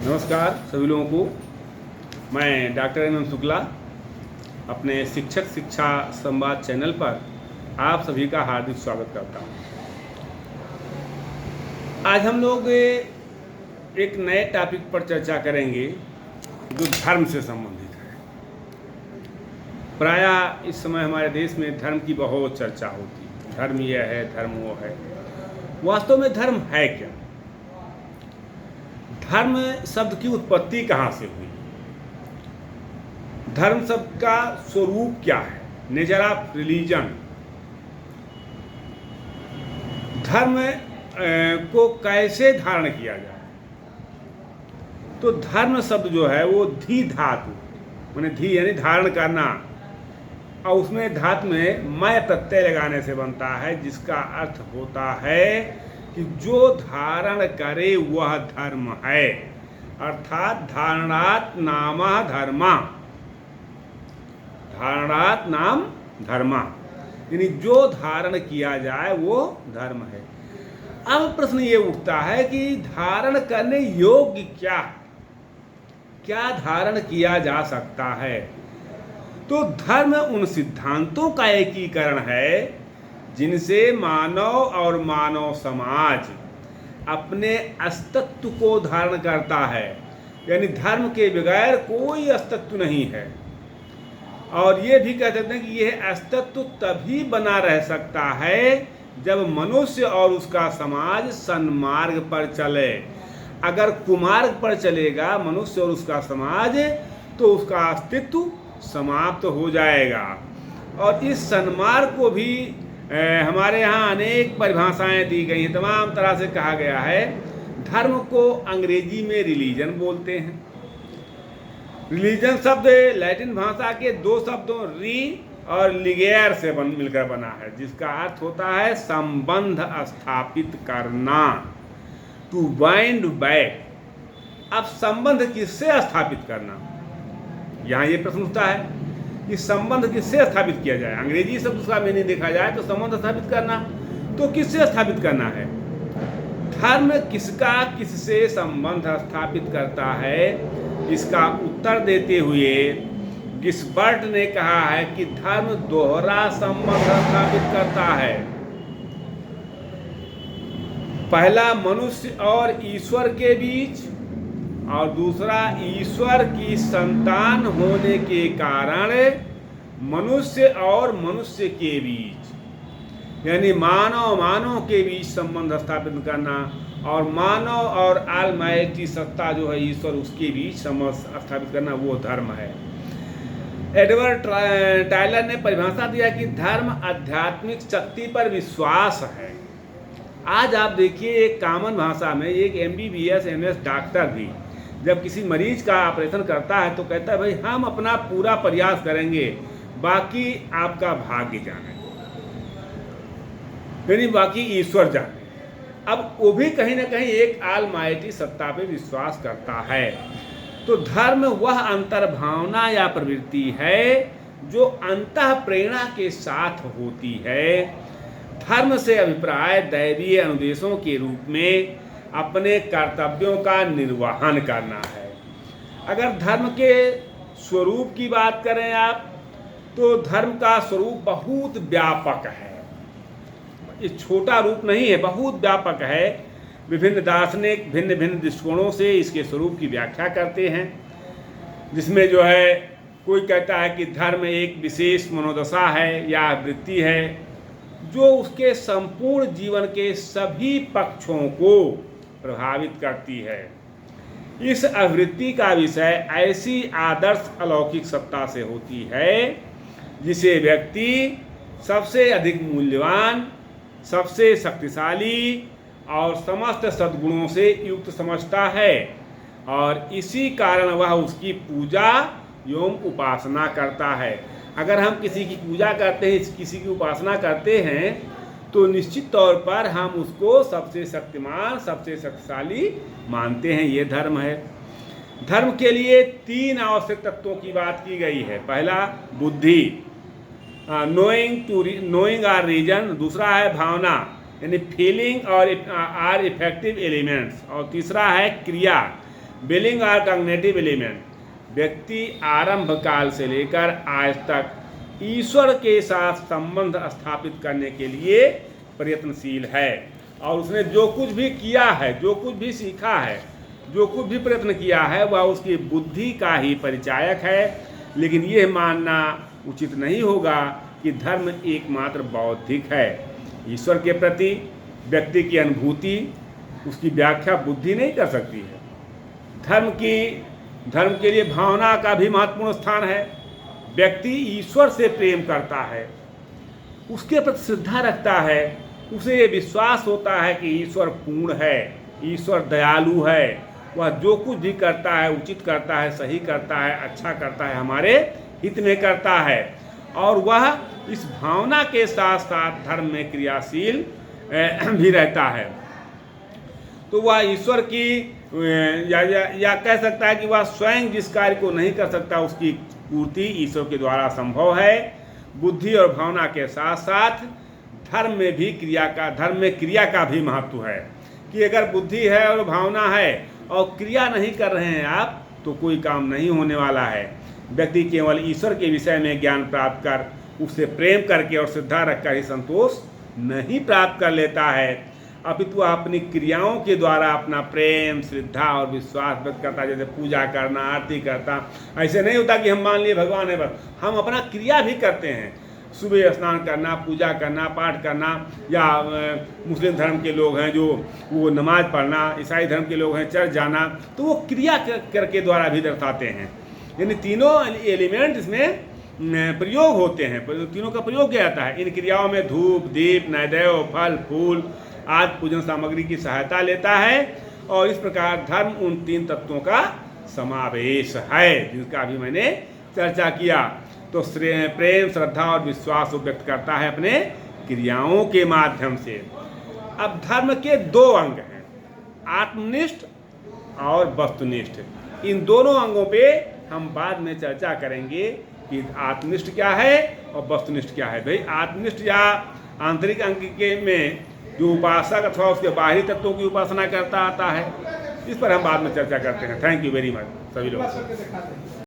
नमस्कार सभी लोगों को। मैं डॉक्टर एम शुक्ला अपने शिक्षक शिक्षा संवाद चैनल पर आप सभी का हार्दिक स्वागत करता हूँ। आज हम लोग एक नए टॉपिक पर चर्चा करेंगे जो धर्म से संबंधित है। प्रायः इस समय हमारे देश में धर्म की बहुत चर्चा होती है। धर्म यह है, धर्म वो है। वास्तव में धर्म है क्या? धर्म शब्द की उत्पत्ति कहाँ से हुई? धर्म शब्द का स्वरूप क्या है? Nature of religion. धर्म को कैसे धारण किया जाए? तो धर्म शब्द जो है वो धी धातु, माने धी यानी धारण करना, और उसमें धातु में मैं प्रत्यय लगाने से बनता है, जिसका अर्थ होता है कि जो धारण करे वह धर्म है। अर्थात धारणात् नाम धर्मा, धारणात् नाम धर्मा, यानी जो धारण किया जाए वो धर्म है। अब प्रश्न ये उठता है कि धारण करने योग्य क्या है? क्या धारण किया जा सकता है? तो धर्म उन सिद्धांतों का एकीकरण है जिनसे मानव और मानव समाज अपने अस्तित्व को धारण करता है। यानी धर्म के बगैर कोई अस्तित्व नहीं है। और ये भी कह सकते हैं कि यह अस्तित्व तभी बना रह सकता है जब मनुष्य और उसका समाज सन्मार्ग पर चले। अगर कुमार्ग पर चलेगा मनुष्य और उसका समाज, तो उसका अस्तित्व समाप्त हो जाएगा। और इस सन्मार्ग को भी हमारे यहाँ अनेक परिभाषाएं दी गई हैं। तमाम तरह से कहा गया है। धर्म को अंग्रेजी में रिलीजन बोलते हैं। रिलीजन शब्द लैटिन भाषा के दो शब्दों री और लिगेयर से मिलकर बना है, जिसका अर्थ होता है संबंध स्थापित करना, टू बाइंड बैक। अब संबंध किससे स्थापित करना, यहाँ ये प्रश्न उठता है कि संबंध किससे स्थापित किया जाए। अंग्रेजी शब्द उसका मीनिंग देखा जाए तो संबंध स्थापित करना, तो किससे स्थापित करना है? धर्म किसका किससे संबंध स्थापित करता है? इसका उत्तर देते हुए गिस्बर्ट ने कहा है कि धर्म दोहरा संबंध स्थापित करता है। पहला मनुष्य और ईश्वर के बीच, और दूसरा ईश्वर की संतान होने के कारण मनुष्य और मनुष्य के बीच, यानी मानव के बीच संबंध स्थापित करना, और मानव और ऑलमाइटी सत्ता जो है ईश्वर, उसके बीच संबंध स्थापित करना, वो धर्म है। एडवर्ड टायलर ने परिभाषा दिया कि धर्म आध्यात्मिक शक्ति पर विश्वास है। आज आप देखिए, एक कॉमन भाषा में एक MBBS MS डॉक्टर भी जब किसी मरीज का ऑपरेशन करता है तो कहता है भाई हम अपना पूरा प्रयास करेंगे, बाकी आपका भाग्य जाने, यानी बाकी ईश्वर जाने। अब वो भी कहीं ना कहीं एक ऑलमाइटी सत्ता पे विश्वास करता है। तो धर्म वह अंतर्भावना या प्रवृत्ति है जो अंतः प्रेरणा के साथ होती है। धर्म से अभिप्राय दैवीय अनुदेशों के रूप में अपने कर्तव्यों का निर्वहन करना है। अगर धर्म के स्वरूप की बात करें आप, तो धर्म का स्वरूप बहुत व्यापक है। ये छोटा रूप नहीं है, बहुत व्यापक है। विभिन्न दार्शनिक भिन्न भिन्न दृष्टिकोणों से इसके स्वरूप की व्याख्या करते हैं, जिसमें जो है कोई कहता है कि धर्म एक विशेष मनोदशा है या वृत्ति है जो उसके संपूर्ण जीवन के सभी पक्षों को प्रभावित करती है। इस आवृत्ति का विषय ऐसी आदर्श अलौकिक सत्ता से होती है जिसे व्यक्ति सबसे अधिक मूल्यवान, सबसे शक्तिशाली और समस्त सद्गुणों से युक्त समझता है, और इसी कारण वह उसकी पूजा एवं उपासना करता है। अगर हम किसी की पूजा करते हैं, किसी की उपासना करते हैं, तो निश्चित तौर पर हम उसको सबसे शक्तिमान, सबसे शक्तिशाली मानते हैं। ये धर्म है। धर्म के लिए 3 आवश्यक तत्वों की बात की गई है। पहला बुद्धि, नोइंग आर रीजन। दूसरा है भावना, यानी फीलिंग और आर इफेक्टिव एलिमेंट्स। और तीसरा है क्रिया, बिलिंग और कॉग्निटिव एलिमेंट, व्यक्ति आरंभ काल से लेकर आज तक ईश्वर के साथ संबंध स्थापित करने के लिए प्रयत्नशील है, और उसने जो कुछ भी किया है, जो कुछ भी सीखा है, जो कुछ भी प्रयत्न किया है, वह उसकी बुद्धि का ही परिचायक है। लेकिन यह मानना उचित नहीं होगा कि धर्म एकमात्र बौद्धिक है। ईश्वर के प्रति व्यक्ति की अनुभूति, उसकी व्याख्या बुद्धि नहीं कर सकती है। धर्म के लिए भावना का भी महत्वपूर्ण स्थान है। व्यक्ति ईश्वर से प्रेम करता है, उसके प्रति श्रद्धा रखता है, उसे ये विश्वास होता है कि ईश्वर पूर्ण है, ईश्वर दयालु है, वह जो कुछ भी करता है उचित करता है, सही करता है, अच्छा करता है, हमारे हित में करता है, और वह इस भावना के साथ साथ धर्म में क्रियाशील भी रहता है। तो वह ईश्वर की या कह सकता है कि वह स्वयं जिस कार्य को नहीं कर सकता उसकी पूर्ति ईश्वर के द्वारा संभव है। बुद्धि और भावना के साथ साथ धर्म में क्रिया का भी महत्व है कि अगर बुद्धि है और भावना है और क्रिया नहीं कर रहे हैं आप, तो कोई काम नहीं होने वाला है। व्यक्ति केवल ईश्वर के विषय में ज्ञान प्राप्त कर, उससे प्रेम करके और श्रद्धा रखकर ही संतोष नहीं प्राप्त कर लेता है, अपितु वह अपनी क्रियाओं के द्वारा अपना प्रेम, श्रद्धा और विश्वास व्यक्त करता है। जैसे पूजा करना, आरती करता, ऐसे नहीं होता कि हम मान लिए भगवान है, बस हम अपना क्रिया भी करते हैं। सुबह स्नान करना, पूजा करना, पाठ करना, या मुस्लिम धर्म के लोग हैं जो वो नमाज पढ़ना, ईसाई धर्म के लोग हैं चर्च जाना, तो वो क्रिया करके द्वारा भी दर्शाते हैं। यानी तीनों एलिमेंट इसमें प्रयोग होते हैं, तीनों का प्रयोग किया जाता है। इन क्रियाओं में धूप, दीप, नैवेद्य, फल, फूल आदि पूजन सामग्री की सहायता लेता है, और इस प्रकार धर्म उन तीन तत्वों का समावेश है जिसका अभी मैंने चर्चा किया। तो प्रेम, श्रद्धा और विश्वास को व्यक्त करता है अपने क्रियाओं के माध्यम से। अब धर्म के दो अंग हैं, आत्मनिष्ठ और वस्तुनिष्ठ। इन दोनों अंगों पे हम बाद में चर्चा करेंगे कि आत्मनिष्ठ क्या है और वस्तुनिष्ठ क्या है। भाई आत्मनिष्ठ या आंतरिक अंग के में जो उपासक अथवा उसके बाहरी तत्वों की उपासना करता आता है, इस पर हम बाद में चर्चा करते हैं। थैंक यू वेरी मच सभी लोग।